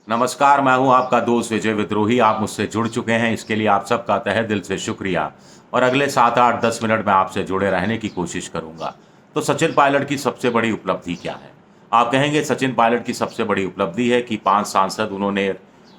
नमस्कार, मैं हूं आपका दोस्त विजय विद्रोही। आप मुझसे जुड़ चुके हैं, इसके लिए आप सबका तहे दिल से शुक्रिया। और अगले 7, 8, 10 मिनट में आपसे जुड़े रहने की कोशिश करूंगा। तो सचिन पायलट की सबसे बड़ी उपलब्धि क्या है? आप कहेंगे सचिन पायलट की सबसे बड़ी उपलब्धि है कि 5 सांसद उन्होंने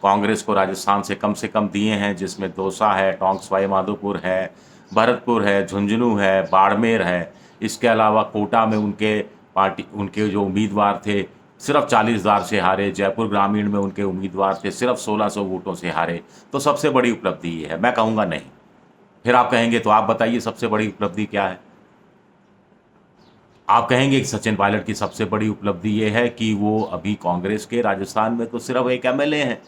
कांग्रेस को राजस्थान से कम दिए हैं, जिसमें दौसा है, टोंक सवाई माधोपुर है, भरतपुर है, झुंझुनू है, बाड़मेर है। इसके अलावा कोटा में उनके जो उम्मीदवार थे सिर्फ 40,000 से हारे। जयपुर ग्रामीण में उनके उम्मीदवार थे सिर्फ 1600 वोटों से हारे। तो सबसे बड़ी उपलब्धि ये है? मैं कहूँगा नहीं। फिर आप कहेंगे तो आप बताइए सबसे बड़ी उपलब्धि क्या है? आप कहेंगे कि सचिन पायलट की सबसे बड़ी उपलब्धि ये है कि वो अभी कांग्रेस के राजस्थान में तो सिर्फ एक एमएलए हैं।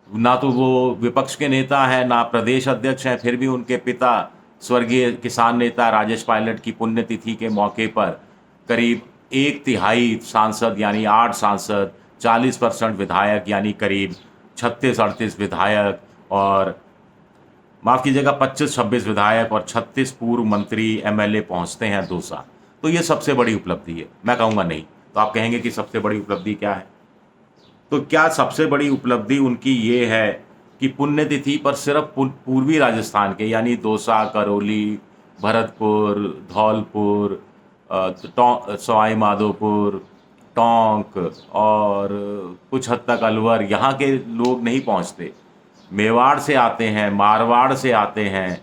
ना तो वो विपक्ष के नेता हैं, ना प्रदेश अध्यक्ष हैं। फिर भी उनके पिता स्वर्गीय किसान नेता राजेश पायलट की पुण्यतिथि के मौके पर करीब एक तिहाई सांसद यानी 8 सांसद, 40% विधायक यानी करीब 36-38 विधायक, और माफ़ कीजिएगा 25-26 विधायक और 36 पूर्व मंत्री एमएलए पहुंचते हैं दौसा। तो ये सबसे बड़ी उपलब्धि है? मैं कहूँगा नहीं। तो आप कहेंगे कि सबसे बड़ी उपलब्धि क्या है? तो क्या सबसे बड़ी उपलब्धि उनकी ये है कि पुण्यतिथि पर सिर्फ पूर्वी राजस्थान के यानी दौसा, करौली, भरतपुर, धौलपुर, सवाई माधोपुर, टोंक और कुछ हद तक अलवर, यहाँ के लोग नहीं पहुँचते। मेवाड़ से आते हैं, मारवाड़ से आते हैं,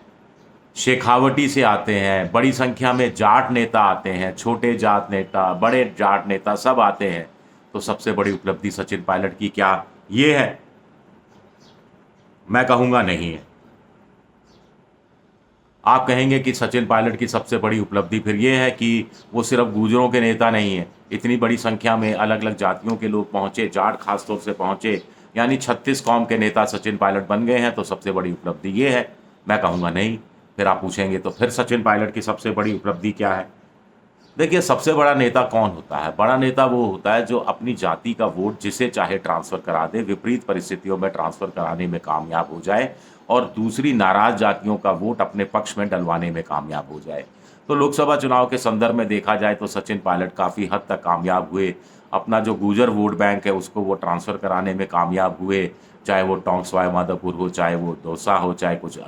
शेखावटी से आते हैं, बड़ी संख्या में जाट नेता आते हैं, छोटे जाट नेता, बड़े जाट नेता सब आते हैं। तो सबसे बड़ी उपलब्धि सचिन पायलट की क्या ये है? मैं कहूँगा नहीं है। आप कहेंगे कि सचिन पायलट की सबसे बड़ी उपलब्धि फिर ये है कि वो सिर्फ गुर्जरों के नेता नहीं हैं। इतनी बड़ी संख्या में अलग-अलग जातियों के लोग पहुँचे, जाट खास तौर से पहुँचे, यानी 36 कौम के नेता सचिन पायलट बन गए हैं। तो सबसे बड़ी उपलब्धि ये है? मैं कहूँगा नहीं। फिर आप पूछेंगे तो फिर सचिन पायलट की सबसे बड़ी उपलब्धि क्या है? देखिए, सबसे बड़ा नेता कौन होता है? बड़ा नेता वो होता है जो अपनी जाति का वोट जिसे चाहे ट्रांसफ़र करा दे, विपरीत परिस्थितियों में ट्रांसफ़र कराने में कामयाब हो जाए और दूसरी नाराज़ जातियों का वोट अपने पक्ष में डलवाने में कामयाब हो जाए। तो लोकसभा चुनाव के संदर्भ में देखा जाए तो सचिन पायलट काफ़ी हद तक कामयाब हुए। अपना जो गुर्जर वोट बैंक है उसको वो ट्रांसफ़र कराने में कामयाब हुए, चाहे वो टोंक सवाई माधोपुर हो, चाहे वो दौसा हो, चाहे कुछ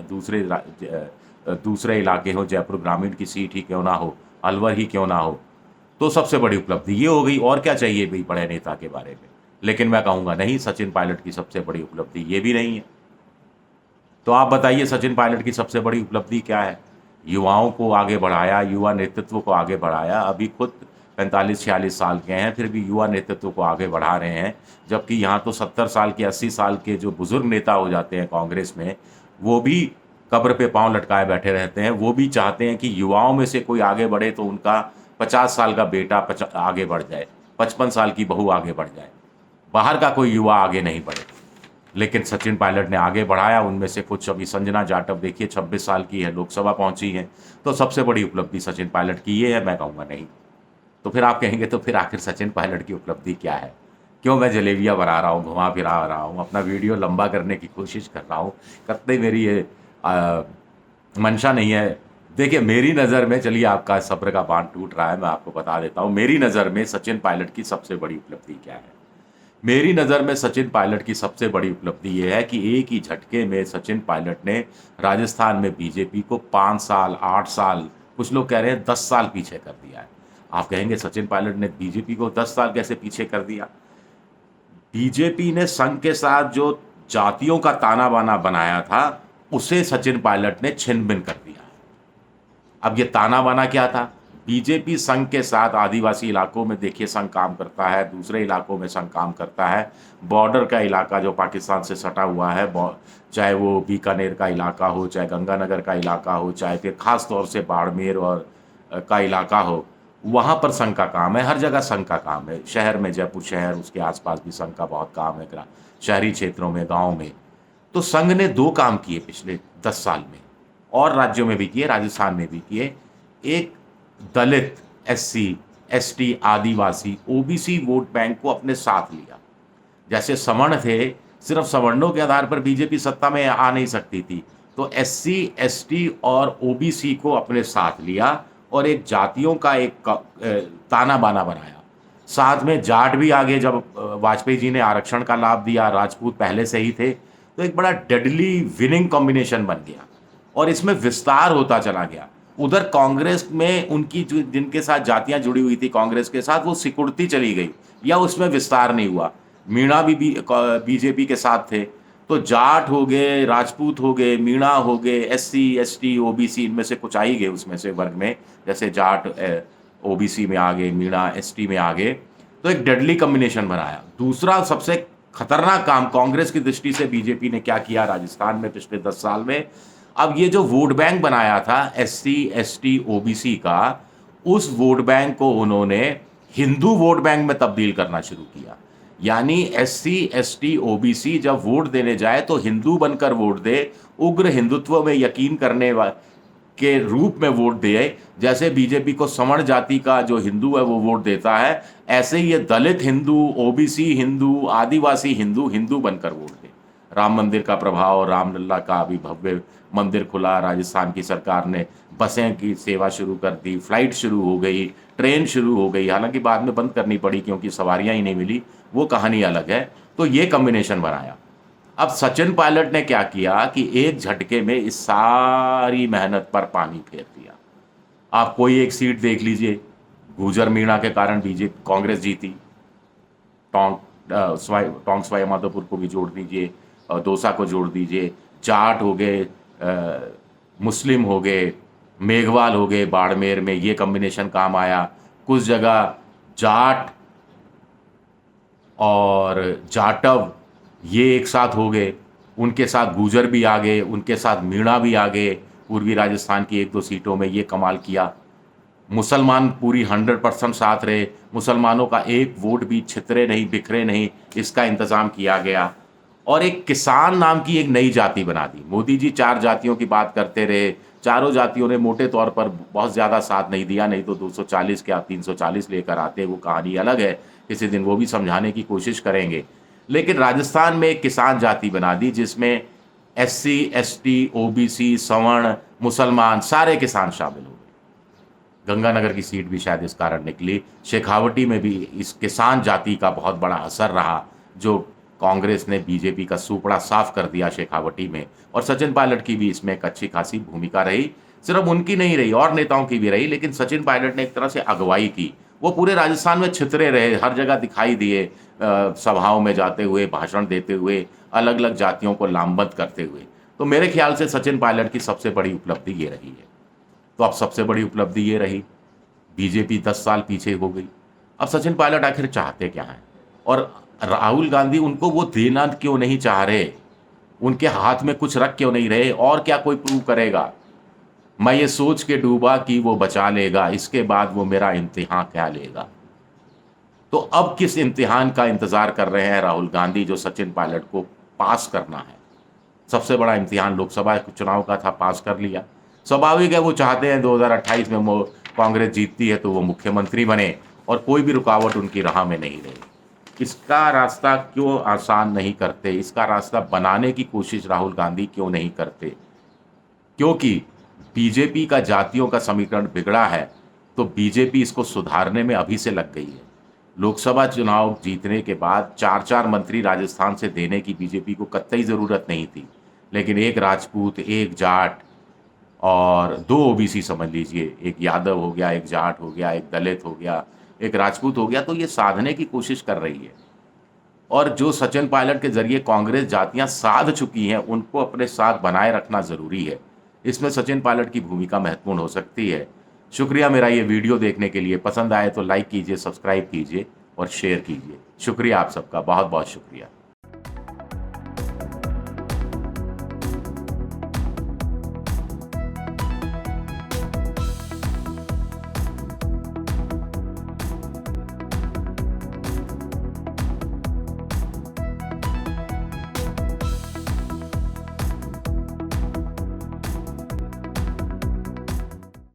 दूसरे इलाके हों, जयपुर ग्रामीण की सीट ही क्यों ना हो, अलवर ही क्यों ना हो। तो सबसे बड़ी उपलब्धि ये हो गई। और क्या चाहिए भाई बड़े नेता के बारे में? लेकिन मैं कहूँगा नहीं, सचिन पायलट की सबसे बड़ी उपलब्धि ये भी नहीं है। तो आप बताइए सचिन पायलट की सबसे बड़ी उपलब्धि क्या है? युवाओं को आगे बढ़ाया, युवा नेतृत्व को आगे बढ़ाया। अभी खुद 45-46 साल के हैं, फिर भी युवा नेतृत्व को आगे बढ़ा रहे हैं। जबकि यहाँ तो 70 साल के, 80 साल के जो बुजुर्ग नेता हो जाते हैं कांग्रेस में, वो भी कब्र पे पाँव लटकाए बैठे रहते हैं। वो भी चाहते हैं कि युवाओं में से कोई आगे बढ़े तो उनका 50 साल का बेटा आगे बढ़ जाए, 55 साल की बहू आगे बढ़ जाए, बाहर का कोई युवा आगे नहीं बढ़े। लेकिन सचिन पायलट ने आगे बढ़ाया। उनमें से कुछ, अभी संजना जाटव देखिए 26 साल की है, लोकसभा पहुंची है। तो सबसे बड़ी उपलब्धि सचिन पायलट की ये है? मैं कहूँगा नहीं। तो फिर आप कहेंगे तो फिर आखिर सचिन पायलट की उपलब्धि क्या है? क्यों मैं जलेबियाँ बना रहा हूँ, घुमा फिरा रहा हूँ, अपना वीडियो लंबा करने की कोशिश कर रहा हूँ? कतई मेरी ये मंशा नहीं है। देखिए, मेरी नज़र में, चलिए आपका सब्र का बांध टूट रहा है, मैं आपको बता देता हूँ। मेरी नज़र में सचिन पायलट की सबसे बड़ी उपलब्धि क्या है? मेरी नज़र में सचिन पायलट की सबसे बड़ी उपलब्धि ये है कि एक ही झटके में सचिन पायलट ने राजस्थान में बीजेपी को 5 साल, 8 साल, कुछ लोग कह रहे हैं 10 साल पीछे कर दिया है। आप कहेंगे सचिन पायलट ने बीजेपी को 10 साल कैसे पीछे कर दिया? बीजेपी ने संघ के साथ जो जातियों का ताना-बाना बनाया था, उसे सचिन पायलट ने छिन-भिन कर दिया। अब ये ताना-बाना क्या था? बीजेपी संघ के साथ आदिवासी इलाकों में देखिए संघ काम करता है, दूसरे इलाकों में संघ काम करता है। बॉर्डर का इलाका जो पाकिस्तान से सटा हुआ है, चाहे वो बीकानेर का इलाका हो, चाहे गंगानगर का इलाका हो, चाहे फिर ख़ास तौर से बाड़मेर और का इलाका हो, वहाँ पर संघ का काम है। हर जगह संघ का काम है। शहर में, जयपुर शहर, उसके आस-पास भी संघ का बहुत काम है, शहरी क्षेत्रों में, गाँव में। तो संघ ने 2 काम किए पिछले 10 साल में, और राज्यों में भी किए, राजस्थान में भी किए। एक, दलित, एससी, एसटी, आदिवासी, ओबीसी वोट बैंक को अपने साथ लिया। जैसे सवर्ण थे, सिर्फ सवर्णों के आधार पर बीजेपी सत्ता में आ नहीं सकती थी। तो एससी, एसटी और ओबीसी को अपने साथ लिया और एक जातियों का एक ताना-बाना बनाया। साथ में जाट भी आ गए। जब वाजपेयी जी ने आरक्षण का लाभ दिया, राजपूत पहले से ही थे, तो एक बड़ा डेडली विनिंग कॉम्बिनेशन बन गया और इसमें विस्तार होता चला गया। उधर कांग्रेस में उनकी जो जिनके साथ जातियां जुड़ी हुई थी कांग्रेस के साथ, वो सिकुड़ती चली गई या उसमें विस्तार नहीं हुआ। मीणा भी बीजेपी के साथ थे, तो जाट हो गए, राजपूत हो गए, मीणा हो गए, एससी एसटी ओबीसी, इनमें से कुछ आ ही गए उसमें से वर्ग में, जैसे जाट ओबीसी में आ गए, मीणा एसटी में आ गए, तो एक डेडली कॉम्बिनेशन बनाया। दूसरा सबसे खतरनाक काम कांग्रेस की दृष्टि से बीजेपी ने क्या किया राजस्थान में पिछले 10 साल में, अब ये जो वोट बैंक बनाया था एससी एसटी ओबीसी का, उस वोट बैंक को उन्होंने हिंदू वोट बैंक में तब्दील करना शुरू किया। यानी एससी एसटी ओबीसी जब वोट देने जाए तो हिंदू बनकर वोट दे, उग्र हिंदुत्व में यकीन करने के रूप में वोट दे। जैसे बीजेपी को सवर्ण जाति का जो हिंदू है वो वोट देता है, ऐसे ही ये दलित हिंदू, ओबीसी हिंदू, आदिवासी हिंदू, हिंदू बनकर वोट दे। राम मंदिर का प्रभाव, रामलला का अभी भव्य मंदिर खुला, राजस्थान की सरकार ने बसें की सेवा शुरू कर दी, फ्लाइट शुरू हो गई, ट्रेन शुरू हो गई, हालांकि बाद में बंद करनी पड़ी क्योंकि सवारियां ही नहीं मिली, वो कहानी अलग है। तो ये कॉम्बिनेशन बनाया। अब सचिन पायलट ने क्या किया कि एक झटके में इस सारी मेहनत पर पानी फेर दिया। आप कोई एक सीट देख लीजिए, गुर्जर मीणा के कारण बीजेपी कांग्रेस जीती, टोंक सवाई माधोपुर को भी जोड़ दीजिए, दौसा को जोड़ दीजिए, जाट हो गए, मुस्लिम हो गए, मेघवाल हो गए बाड़मेर में, ये कॉम्बिनेशन काम आया। कुछ जगह जाट और जाटव ये एक साथ हो गए, उनके साथ गुर्जर भी आ गए, उनके साथ मीणा भी आ गए। पूर्वी राजस्थान की 1-2 सीटों में ये कमाल किया। मुसलमान पूरी 100% साथ रहे, मुसलमानों का एक वोट भी छितरे नहीं, बिखरे नहीं, इसका इंतज़ाम किया गया। और एक किसान नाम की एक नई जाति बना दी। मोदी जी 4 जातियों की बात करते रहे, चारों जातियों ने मोटे तौर पर बहुत ज़्यादा साथ नहीं दिया, नहीं तो 240 क्या 340 लेकर आते, वो कहानी अलग है, किसी दिन वो भी समझाने की कोशिश करेंगे। लेकिन राजस्थान में एक किसान जाति बना दी जिसमें एससी एसटी ओबीसी सवर्ण मुसलमान सारे किसान शामिल हो गए। गंगानगर की सीट भी शायद इस कारण निकली। शेखावटी में भी इस किसान जाति का बहुत बड़ा असर रहा, जो कांग्रेस ने बीजेपी का सुपड़ा साफ कर दिया शेखावटी में। और सचिन पायलट की भी इसमें एक अच्छी खासी भूमिका रही, सिर्फ उनकी नहीं रही, और नेताओं की भी रही, लेकिन सचिन पायलट ने एक तरह से अगुवाई की। वो पूरे राजस्थान में छितरे रहे, हर जगह दिखाई दिए, सभाओं में जाते हुए, भाषण देते हुए, अलग अलग जातियों को लामबंद करते हुए। तो मेरे ख्याल से सचिन पायलट की सबसे बड़ी उपलब्धि ये रही है। तो अब सबसे बड़ी उपलब्धि ये रही, बीजेपी 10 साल पीछे हो गई। अब सचिन पायलट आखिर चाहते क्या हैं, और राहुल गांधी उनको वो देना क्यों नहीं चाह रहे, उनके हाथ में कुछ रख क्यों नहीं रहे, और क्या कोई प्रूव करेगा। मैं ये सोच के डूबा कि वो बचा लेगा, इसके बाद वो मेरा इम्तिहान क्या लेगा। तो अब किस इम्तिहान का इंतजार कर रहे हैं राहुल गांधी, जो सचिन पायलट को पास करना है। सबसे बड़ा इम्तिहान लोकसभा चुनाव का था, पास कर लिया। स्वाभाविक है वो चाहते हैं 2028 में कांग्रेस जीतती है तो वो मुख्यमंत्री बने और कोई भी रुकावट उनकी राह में नहीं रहे। इसका रास्ता क्यों आसान नहीं करते, इसका रास्ता बनाने की कोशिश राहुल गांधी क्यों नहीं करते। क्योंकि बीजेपी का जातियों का समीकरण बिगड़ा है, तो बीजेपी इसको सुधारने में अभी से लग गई है। लोकसभा चुनाव जीतने के बाद 4-4 मंत्री राजस्थान से देने की बीजेपी को कतई ज़रूरत नहीं थी, लेकिन एक राजपूत, एक जाट और 2 ओबीसी समझ लीजिए, एक यादव हो गया, एक जाट हो गया, एक दलित हो गया, एक राजपूत हो गया, तो ये साधने की कोशिश कर रही है। और जो सचिन पायलट के जरिए कांग्रेस जातियां साध चुकी हैं, उनको अपने साथ बनाए रखना ज़रूरी है। इसमें सचिन पायलट की भूमिका महत्वपूर्ण हो सकती है। शुक्रिया मेरा ये वीडियो देखने के लिए। पसंद आए तो लाइक कीजिए, सब्सक्राइब कीजिए और शेयर कीजिए। शुक्रिया आप सबका, बहुत बहुत शुक्रिया।